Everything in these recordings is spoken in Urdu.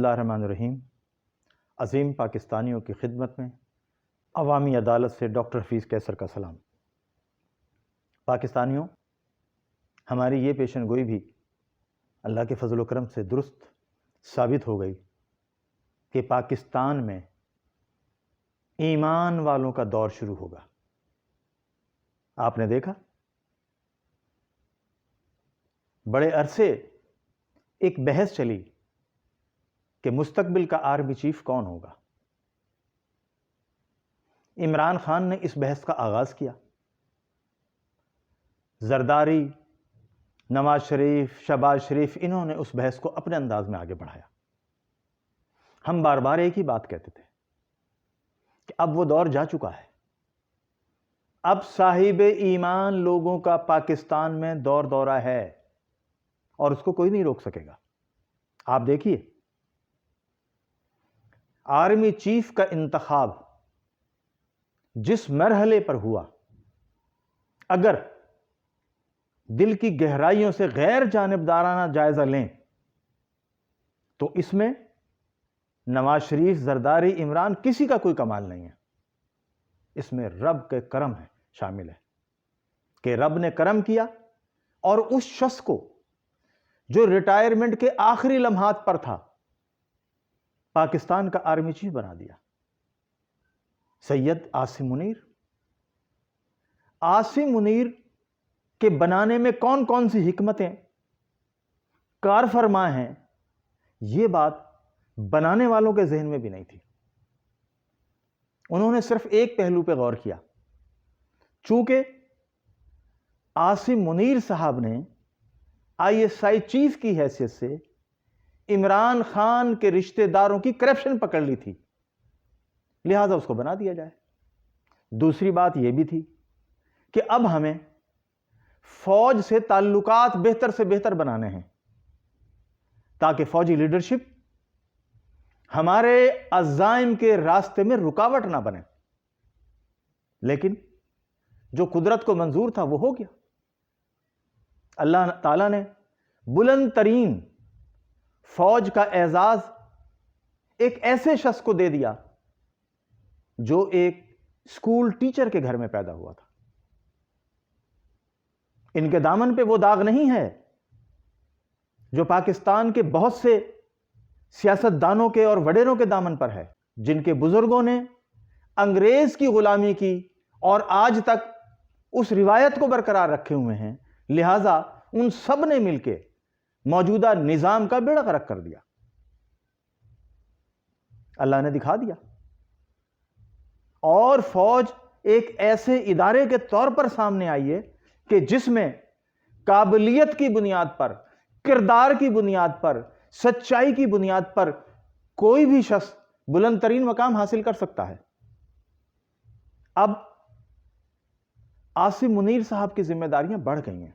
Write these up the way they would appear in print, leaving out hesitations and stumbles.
اللہ الرحمن الرحیم۔ عظیم پاکستانیوں کی خدمت میں عوامی عدالت سے ڈاکٹر حفیظ کیسر کا سلام۔ پاکستانیوں، ہماری یہ پیشن گوئی بھی اللہ کے فضل و کرم سے درست ثابت ہو گئی کہ پاکستان میں ایمان والوں کا دور شروع ہوگا۔ آپ نے دیکھا بڑے عرصے ایک بحث چلی کہ مستقبل کا آرمی چیف کون ہوگا۔ عمران خان نے اس بحث کا آغاز کیا۔ زرداری، نواز شریف، شہباز شریف، انہوں نے اس بحث کو اپنے انداز میں آگے بڑھایا۔ ہم بار بار ایک ہی بات کہتے تھے کہ اب وہ دور جا چکا ہے۔ اب صاحب ایمان لوگوں کا پاکستان میں دورہ ہے اور اس کو کوئی نہیں روک سکے گا۔ آپ دیکھیے، آرمی چیف کا انتخاب جس مرحلے پر ہوا، اگر دل کی گہرائیوں سے غیر جانبدارانہ جائزہ لیں تو اس میں نواز شریف، زرداری، عمران کسی کا کوئی کمال نہیں ہے۔ اس میں رب کے کرم ہے، شامل ہے کہ رب نے کرم کیا اور اس شخص کو جو ریٹائرمنٹ کے آخری لمحات پر تھا پاکستان کا آرمی چیف بنا دیا۔ سید عاصم منیر۔ عاصم منیر کے بنانے میں کون کون سی حکمتیں کار فرما ہیں، یہ بات بنانے والوں کے ذہن میں بھی نہیں تھی۔ انہوں نے صرف ایک پہلو پہ غور کیا۔ چونکہ عاصم منیر صاحب نے ISI چیف کی حیثیت سے عمران خان کے رشتہ داروں کی کرپشن پکڑ لی تھی، لہذا اس کو بنا دیا جائے۔ دوسری بات یہ بھی تھی کہ اب ہمیں فوج سے تعلقات بہتر سے بہتر بنانے ہیں تاکہ فوجی لیڈرشپ ہمارے عزائم کے راستے میں رکاوٹ نہ بنے۔ لیکن جو قدرت کو منظور تھا وہ ہو گیا۔ اللہ تعالیٰ نے بلند ترین فوج کا اعزاز ایک ایسے شخص کو دے دیا جو ایک اسکول ٹیچر کے گھر میں پیدا ہوا تھا۔ ان کے دامن پہ وہ داغ نہیں ہے جو پاکستان کے بہت سے سیاست دانوں کے اور وڈیروں کے دامن پر ہے، جن کے بزرگوں نے انگریز کی غلامی کی اور آج تک اس روایت کو برقرار رکھے ہوئے ہیں، لہذا ان سب نے مل کے موجودہ نظام کا بیڑا غرق کر دیا۔ اللہ نے دکھا دیا، اور فوج ایک ایسے ادارے کے طور پر سامنے آئی ہے کہ جس میں قابلیت کی بنیاد پر، کردار کی بنیاد پر، سچائی کی بنیاد پر کوئی بھی شخص بلند ترین مقام حاصل کر سکتا ہے۔ اب عاصم منیر صاحب کی ذمہ داریاں بڑھ گئی ہیں۔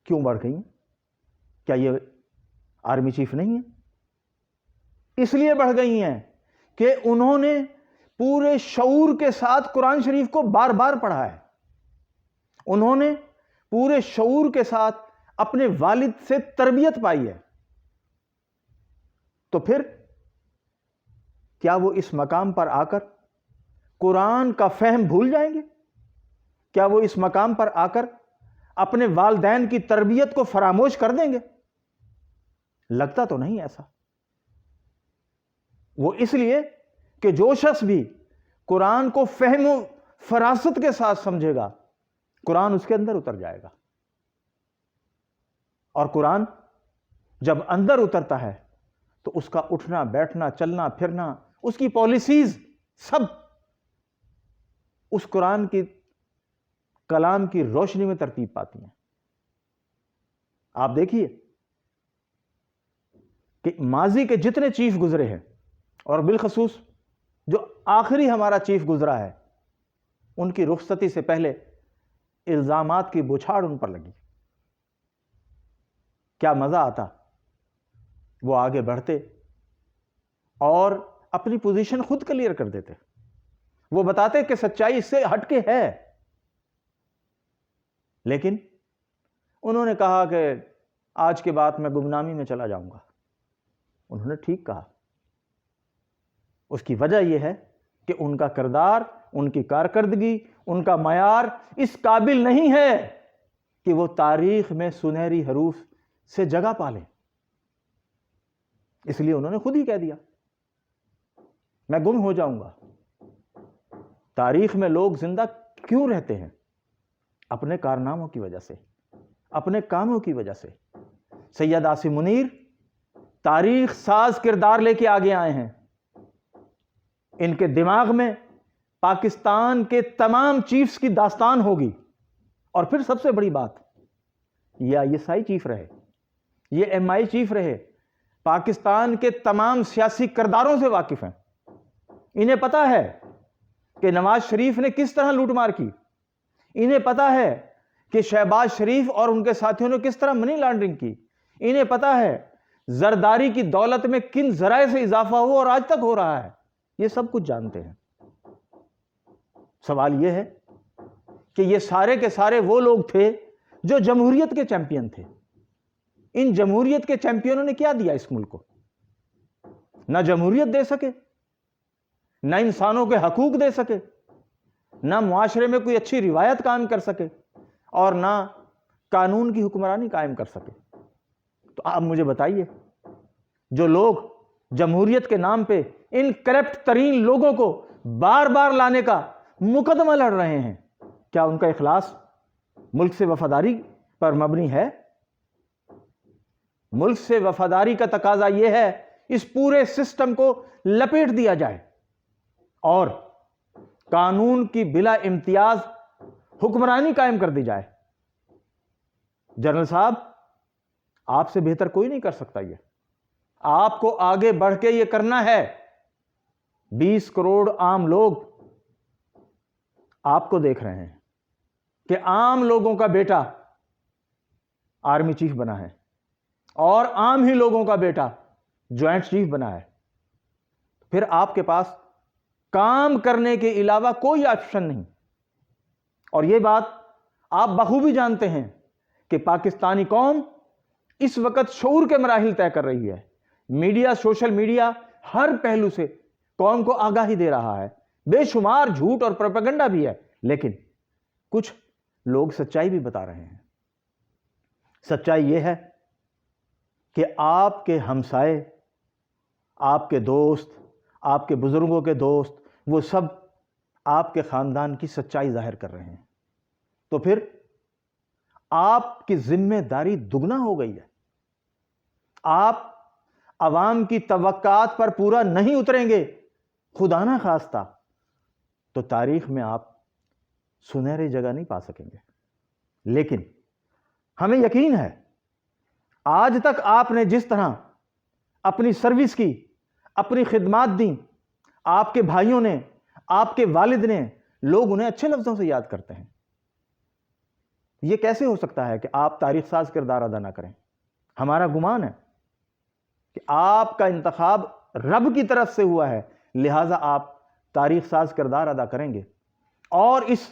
کیوں بڑھ گئی ہیں؟ کیا یہ آرمی چیف نہیں ہے؟ اس لیے بڑھ گئی ہیں کہ انہوں نے پورے شعور کے ساتھ قرآن شریف کو بار بار پڑھا ہے۔ انہوں نے پورے شعور کے ساتھ اپنے والد سے تربیت پائی ہے۔ تو پھر کیا وہ اس مقام پر آ کر قرآن کا فہم بھول جائیں گے؟ کیا وہ اس مقام پر آ کر اپنے والدین کی تربیت کو فراموش کر دیں گے؟ لگتا تو نہیں ایسا۔ وہ اس لیے کہ جو شخص بھی قرآن کو فہم و فراست کے ساتھ سمجھے گا، قرآن اس کے اندر اتر جائے گا، اور قرآن جب اندر اترتا ہے تو اس کا اٹھنا، بیٹھنا، چلنا پھرنا، اس کی پالیسیز سب اس قرآن کی کلام کی روشنی میں ترتیب پاتی ہیں۔ آپ دیکھیے کہ ماضی کے جتنے چیف گزرے ہیں، اور بالخصوص جو آخری ہمارا چیف گزرا ہے، ان کی رخصتی سے پہلے الزامات کی بوچھاڑ ان پر لگی۔ کیا مزہ آتا وہ آگے بڑھتے اور اپنی پوزیشن خود کلیئر کر دیتے، وہ بتاتے کہ سچائی اس سے ہٹ کے ہے، لیکن انہوں نے کہا کہ آج کے بعد میں گمنامی میں چلا جاؤں گا۔ انہوں نے ٹھیک کہا. اس کی وجہ یہ ہے کہ ان کا کردار، ان کی کارکردگی، ان کا معیار اس قابل نہیں ہے کہ وہ تاریخ میں سنہری حروف سے جگہ پا لیں. اس لیے انہوں نے خود ہی کہہ دیا میں گم ہو جاؤں گا. تاریخ میں لوگ زندہ کیوں رہتے ہیں؟ اپنے کارناموں کی وجہ سے، اپنے کاموں کی وجہ سے. سید عاصم منیر تاریخ ساز کردار لے کے آگے آئے ہیں. ان کے دماغ میں پاکستان کے تمام چیفز کی داستان ہوگی. اور پھر سب سے بڑی بات، یہ ISI چیف رہے، یہ MI چیف رہے، پاکستان کے تمام سیاسی کرداروں سے واقف ہیں. انہیں پتا ہے کہ نواز شریف نے کس طرح لوٹ مار کی. انہیں پتا ہے کہ شہباز شریف اور ان کے ساتھیوں نے کس طرح منی لانڈرنگ کی. انہیں پتا ہے زرداری کی دولت میں کن ذرائع سے اضافہ ہوا اور آج تک ہو رہا ہے. یہ سب کچھ جانتے ہیں. سوال یہ ہے کہ یہ سارے کے سارے وہ لوگ تھے جو جمہوریت کے چیمپئن تھے. ان جمہوریت کے چیمپئنوں نے کیا دیا اس ملک کو؟ نہ جمہوریت دے سکے، نہ انسانوں کے حقوق دے سکے، نہ معاشرے میں کوئی اچھی روایت قائم کر سکے، اور نہ قانون کی حکمرانی قائم کر سکے. تو آپ مجھے بتائیے، جو لوگ جمہوریت کے نام پہ ان کرپٹ ترین لوگوں کو بار بار لانے کا مقدمہ لڑ رہے ہیں، کیا ان کا اخلاص ملک سے وفاداری پر مبنی ہے؟ ملک سے وفاداری کا تقاضا یہ ہے اس پورے سسٹم کو لپیٹ دیا جائے اور قانون کی بلا امتیاز حکمرانی قائم کر دی جائے. جنرل صاحب، آپ سے بہتر کوئی نہیں کر سکتا. یہ آپ کو آگے بڑھ کے یہ کرنا ہے. 20 کروڑ عام لوگ آپ کو دیکھ رہے ہیں کہ عام لوگوں کا بیٹا آرمی چیف بنا ہے اور عام ہی لوگوں کا بیٹا جوائنٹ چیف بنا ہے. پھر آپ کے پاس کام کرنے کے علاوہ کوئی آپشن نہیں. اور یہ بات آپ بخوبی جانتے ہیں کہ پاکستانی قوم اس وقت شعور کے مراحل طے کر رہی ہے. میڈیا، سوشل میڈیا ہر پہلو سے قوم کو آگاہی دے رہا ہے. بے شمار جھوٹ اور پروپیگنڈا بھی ہے، لیکن کچھ لوگ سچائی بھی بتا رہے ہیں. سچائی یہ ہے کہ آپ کے ہمسائے، آپ کے دوست، آپ کے بزرگوں کے دوست، وہ سب آپ کے خاندان کی سچائی ظاہر کر رہے ہیں. تو پھر آپ کی ذمہ داری دگنا ہو گئی ہے. آپ عوام کی توقعات پر پورا نہیں اتریں گے، خدا نہ خواستہ، تو تاریخ میں آپ سنہری جگہ نہیں پا سکیں گے. لیکن ہمیں یقین ہے آج تک آپ نے جس طرح اپنی سروس کی، اپنی خدمات دیں، آپ کے بھائیوں نے، آپ کے والد نے، لوگ انہیں اچھے لفظوں سے یاد کرتے ہیں. یہ کیسے ہو سکتا ہے کہ آپ تاریخ ساز کردار ادا نہ کریں؟ ہمارا گمان ہے کہ آپ کا انتخاب رب کی طرف سے ہوا ہے، لہٰذا آپ تاریخ ساز کردار ادا کریں گے اور اس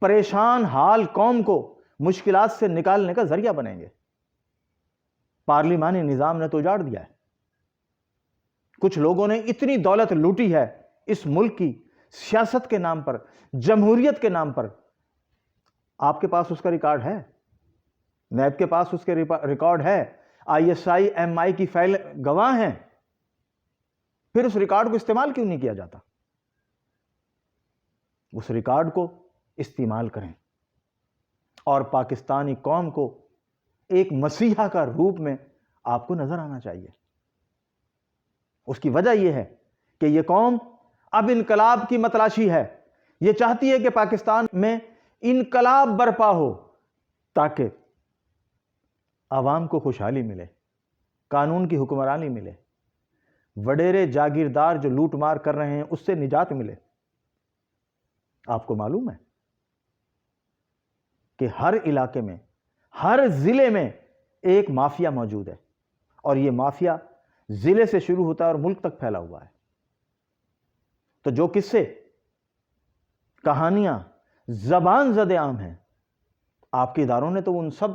پریشان حال قوم کو مشکلات سے نکالنے کا ذریعہ بنیں گے. پارلیمانی نظام نے تو اجاڑ دیا ہے. کچھ لوگوں نے اتنی دولت لوٹی ہے اس ملک کی سیاست کے نام پر، جمہوریت کے نام پر. آپ کے پاس اس کا ریکارڈ ہے، نیب کے پاس اس کے ریکارڈ ہے، ISI MI کی فائل گواہ ہیں. پھر اس ریکارڈ کو استعمال کیوں نہیں کیا جاتا؟ اس ریکارڈ کو استعمال کریں اور پاکستانی قوم کو ایک مسیحا کا روپ میں آپ کو نظر آنا چاہیے. اس کی وجہ یہ ہے کہ یہ قوم اب انقلاب کی متلاشی ہے. یہ چاہتی ہے کہ پاکستان میں انقلاب برپا ہو تاکہ عوام کو خوشحالی ملے، قانون کی حکمرانی ملے، وڈیرے جاگیردار جو لوٹ مار کر رہے ہیں اس سے نجات ملے. آپ کو معلوم ہے کہ ہر علاقے میں، ہر ضلع میں ایک مافیا موجود ہے اور یہ مافیا ضلع سے شروع ہوتا ہے اور ملک تک پھیلا ہوا ہے. تو جو قصے، کہانیاں زبان زد عام ہیں، آپ کے اداروں نے تو ان سب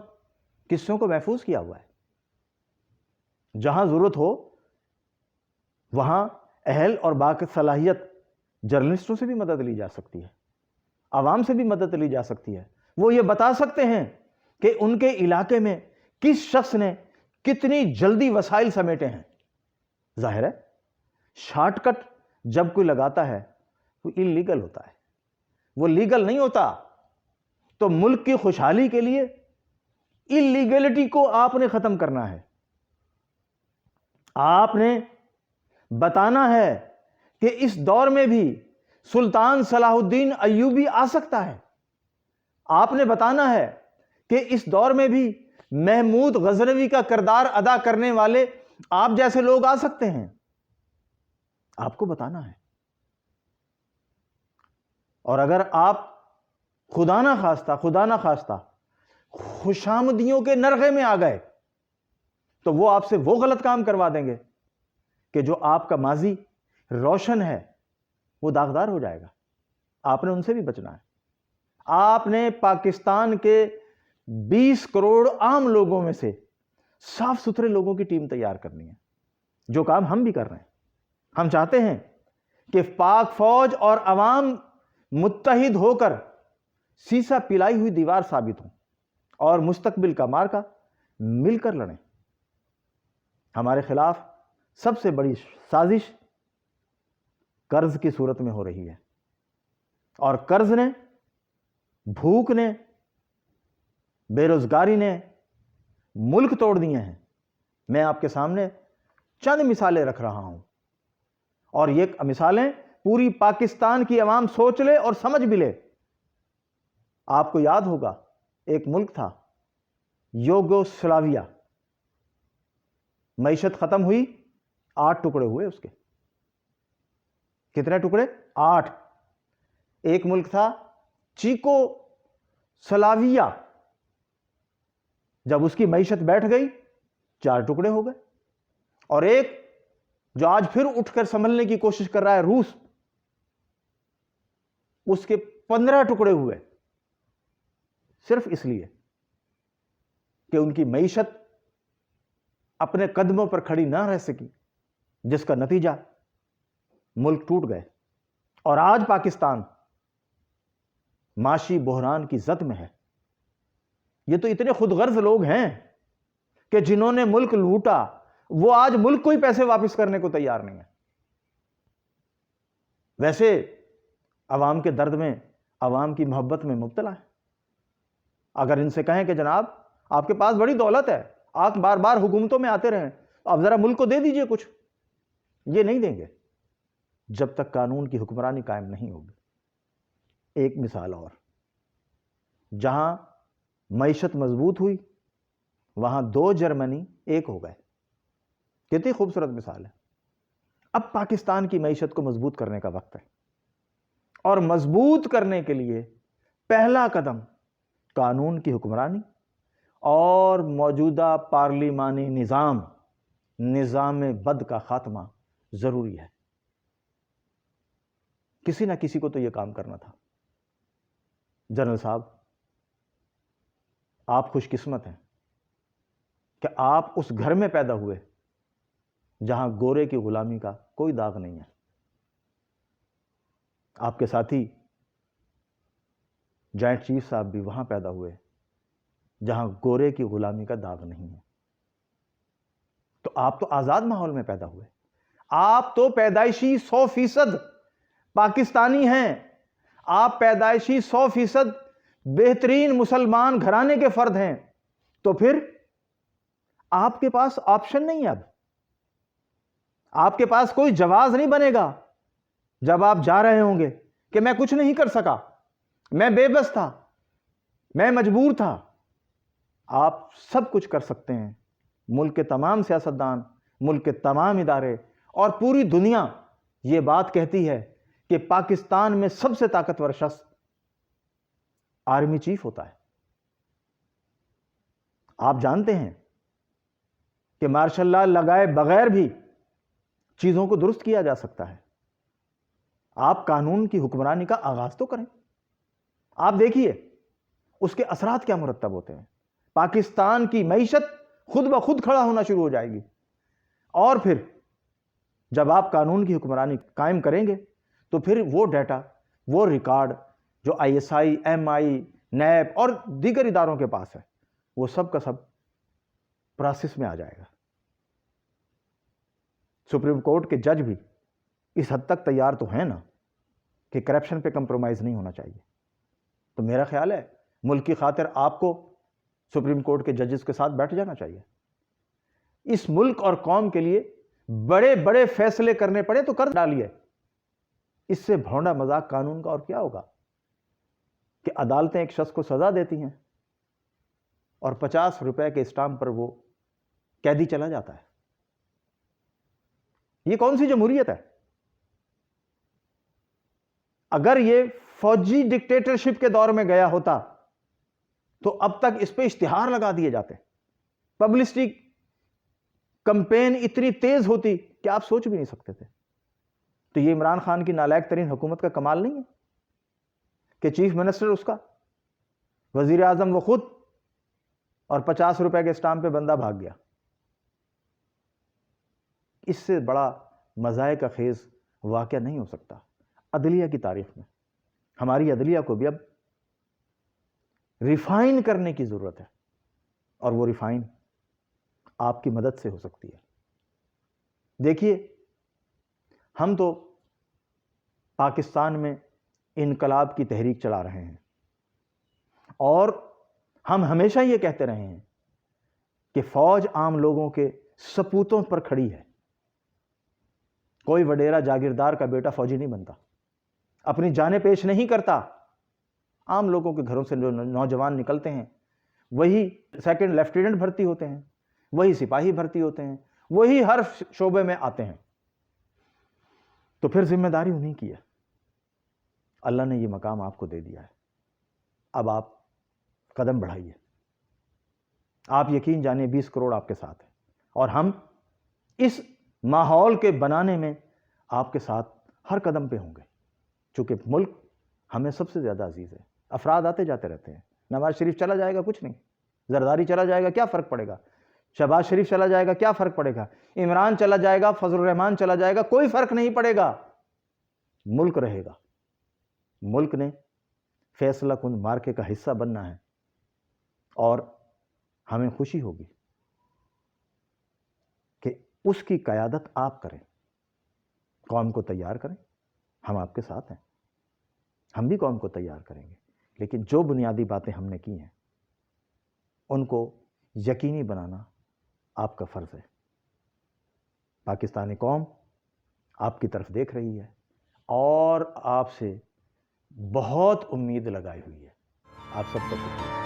قصوں کو محفوظ کیا ہوا ہے. جہاں ضرورت ہو وہاں اہل اور باصلاحیت جرنلسٹوں سے بھی مدد لی جا سکتی ہے، عوام سے بھی مدد لی جا سکتی ہے۔ وہ یہ بتا سکتے ہیں کہ ان کے علاقے میں کس شخص نے کتنی جلدی وسائل سمیٹے ہیں۔ ظاہر ہے شارٹ کٹ جب کوئی لگاتا ہے وہ انلیگل ہوتا ہے، وہ لیگل نہیں ہوتا۔ تو ملک کی خوشحالی کے لیے انلیگلٹی کو آپ نے ختم کرنا ہے۔ آپ نے بتانا ہے کہ اس دور میں بھی سلطان صلاح الدین ایوبی آ سکتا ہے۔ آپ نے بتانا ہے کہ اس دور میں بھی محمود غزنوی کا کردار ادا کرنے والے آپ جیسے لوگ آ سکتے ہیں۔ آپ کو بتانا ہے۔ اور اگر آپ خدا نہ خواستہ خوشامدیوں کے نرغے میں آ گئے تو وہ آپ سے وہ غلط کام کروا دیں گے کہ جو آپ کا ماضی روشن ہے وہ داغدار ہو جائے گا۔ آپ نے ان سے بھی بچنا ہے۔ آپ نے پاکستان کے 20 کروڑ عام لوگوں میں سے صاف ستھرے لوگوں کی ٹیم تیار کرنی ہے، جو کام ہم بھی کر رہے ہیں۔ ہم چاہتے ہیں کہ پاک فوج اور عوام متحد ہو کر سیسا پلائی ہوئی دیوار ثابت ہوں اور مستقبل کا مارکا مل کر لڑیں۔ ہمارے خلاف سب سے بڑی سازش قرض کی صورت میں ہو رہی ہے، اور قرض نے، بھوک نے، بے روزگاری نے ملک توڑ دیے ہیں۔ میں آپ کے سامنے چند مثالیں رکھ رہا ہوں، اور یہ مثالیں پوری پاکستان کی عوام سوچ لے اور سمجھ بھی لے۔ آپ کو یاد ہوگا ایک ملک تھا یوگوسلاویا، معیشت ختم ہوئی، 8 ٹکڑے ہوئے اس کے۔ کتنے ٹکڑے؟ 8۔ ایک ملک تھا چیکو سلاویا، جب اس کی معیشت بیٹھ گئی 4 ٹکڑے ہو گئے۔ اور ایک جو آج پھر اٹھ کر سنبھلنے کی کوشش کر رہا ہے، روس، اس کے 15 ٹکڑے ہوئے، صرف اس لیے کہ ان کی معیشت اپنے قدموں پر کھڑی نہ رہ سکی، جس کا نتیجہ ملک ٹوٹ گئے۔ اور آج پاکستان معاشی بحران کی زد میں ہے۔ یہ تو اتنے خود غرض لوگ ہیں کہ جنہوں نے ملک لوٹا وہ آج ملک کو ہی پیسے واپس کرنے کو تیار نہیں ہے۔ ویسے عوام کے درد میں، عوام کی محبت میں مبتلا ہے۔ اگر ان سے کہیں کہ جناب آپ کے پاس بڑی دولت ہے، آپ بار بار حکومتوں میں آتے رہیں، اب ذرا ملک کو دے دیجئے کچھ، یہ نہیں دیں گے جب تک قانون کی حکمرانی قائم نہیں ہوگی۔ ایک مثال اور، جہاں معیشت مضبوط ہوئی وہاں 2 جرمنی 1 ہو گئے۔ کتنی خوبصورت مثال ہے۔ اب پاکستان کی معیشت کو مضبوط کرنے کا وقت ہے، اور مضبوط کرنے کے لیے پہلا قدم قانون کی حکمرانی اور موجودہ پارلیمانی نظام بد کا خاتمہ ضروری ہے۔ کسی نہ کسی کو تو یہ کام کرنا تھا۔ جنرل صاحب، آپ خوش قسمت ہیں کہ آپ اس گھر میں پیدا ہوئے جہاں گورے کی غلامی کا کوئی داغ نہیں ہے۔ آپ کے ساتھی جوائنٹ چیف صاحب بھی وہاں پیدا ہوئے جہاں گورے کی غلامی کا داغ نہیں ہے۔ تو آپ تو آزاد ماحول میں پیدا ہوئے، آپ تو پیدائشی 100% پاکستانی ہیں، آپ پیدائشی 100% بہترین مسلمان گھرانے کے فرد ہیں۔ تو پھر آپ کے پاس آپشن نہیں ہے، اب آپ کے پاس کوئی جواز نہیں بنے گا جب آپ جا رہے ہوں گے کہ میں کچھ نہیں کر سکا، میں بے بس تھا، میں مجبور تھا۔ آپ سب کچھ کر سکتے ہیں۔ ملک کے تمام سیاستدان، ملک کے تمام ادارے اور پوری دنیا یہ بات کہتی ہے کہ پاکستان میں سب سے طاقتور شخص آرمی چیف ہوتا ہے۔ آپ جانتے ہیں کہ مارشل لا لگائے بغیر بھی چیزوں کو درست کیا جا سکتا ہے۔ آپ قانون کی حکمرانی کا آغاز تو کریں۔ آپ دیکھیے اس کے اثرات کیا مرتب ہوتے ہیں۔ پاکستان کی معیشت خود بخود کھڑا ہونا شروع ہو جائے گی، اور پھر جب آپ قانون کی حکمرانی قائم کریں گے تو پھر وہ ڈیٹا، وہ ریکارڈ جو I S I, M I, NAB اور دیگر اداروں کے پاس ہے، وہ سب کا سب پروسیس میں آ جائے گا۔ سپریم کورٹ کے جج بھی اس حد تک تیار تو ہیں نا کہ کرپشن پہ کمپرومائز نہیں ہونا چاہیے۔ تو میرا خیال ہے ملک کی خاطر آپ کو سپریم کورٹ کے ججز کے ساتھ بیٹھ جانا چاہیے۔ اس ملک اور قوم کے لیے بڑے بڑے فیصلے کرنے پڑے تو کر ڈالیے۔ اس سے بھونڈا مذاق قانون کا اور کیا ہوگا کہ عدالتیں ایک شخص کو سزا دیتی ہیں اور 50 روپے کے اسٹامپ پر وہ قیدی چلا جاتا ہے۔ یہ کون سی جمہوریت ہے؟ اگر یہ فوجی ڈکٹیٹرشپ کے دور میں گیا ہوتا تو اب تک اس پہ اشتہار لگا دیے جاتے، پبلسٹی کمپین اتنی تیز ہوتی کہ آپ سوچ بھی نہیں سکتے تھے۔ تو یہ عمران خان کی نالائق ترین حکومت کا کمال نہیں ہے کہ چیف منسٹر اس کا، وزیر اعظم وہ خود، اور 50 روپے کے اسٹامپ پہ بندہ بھاگ گیا۔ اس سے بڑا مزاح کا خیز واقعہ نہیں ہو سکتا عدلیہ کی تاریخ میں۔ ہماری عدلیہ کو بھی اب ریفائن کرنے کی ضرورت ہے، اور وہ ریفائن آپ کی مدد سے ہو سکتی ہے۔ دیکھیے، ہم تو پاکستان میں انقلاب کی تحریک چلا رہے ہیں، اور ہم ہمیشہ یہ کہتے رہے ہیں کہ فوج عام لوگوں کے سپوتوں پر کھڑی ہے۔ کوئی وڈیرا جاگیردار کا بیٹا فوجی نہیں بنتا، اپنی جانیں پیش نہیں کرتا۔ عام لوگوں کے گھروں سے جو نوجوان نکلتے ہیں وہی سیکنڈ لیفٹیننٹ بھرتی ہوتے ہیں، وہی سپاہی بھرتی ہوتے ہیں، وہی ہر شعبے میں آتے ہیں۔ تو پھر ذمہ داری انہیں کی ہے۔ اللہ نے یہ مقام آپ کو دے دیا ہے، اب آپ قدم بڑھائیے۔ آپ یقین جانیے 20 کروڑ آپ کے ساتھ ہے، اور ہم اس ماحول کے بنانے میں آپ کے ساتھ ہر قدم پہ ہوں گے، چونکہ ملک ہمیں سب سے زیادہ عزیز ہے۔ افراد آتے جاتے رہتے ہیں، نواز شریف چلا جائے گا کچھ نہیں، زرداری چلا جائے گا کیا فرق پڑے گا، شہباز شریف چلا جائے گا کیا فرق پڑے گا، عمران چلا جائے گا، فضل الرحمان چلا جائے گا، کوئی فرق نہیں پڑے گا۔ ملک رہے گا۔ ملک نے فیصلہ کن مارکے کا حصہ بننا ہے، اور ہمیں خوشی ہوگی کہ اس کی قیادت آپ کریں، قوم کو تیار کریں۔ ہم آپ کے ساتھ ہیں، ہم بھی قوم کو تیار کریں گے، لیکن جو بنیادی باتیں ہم نے کی ہیں ان کو یقینی بنانا آپ کا فرض ہے۔ پاکستانی قوم آپ کی طرف دیکھ رہی ہے اور آپ سے بہت امید لگائی ہوئی ہے۔ آپ سب کا شکریہ۔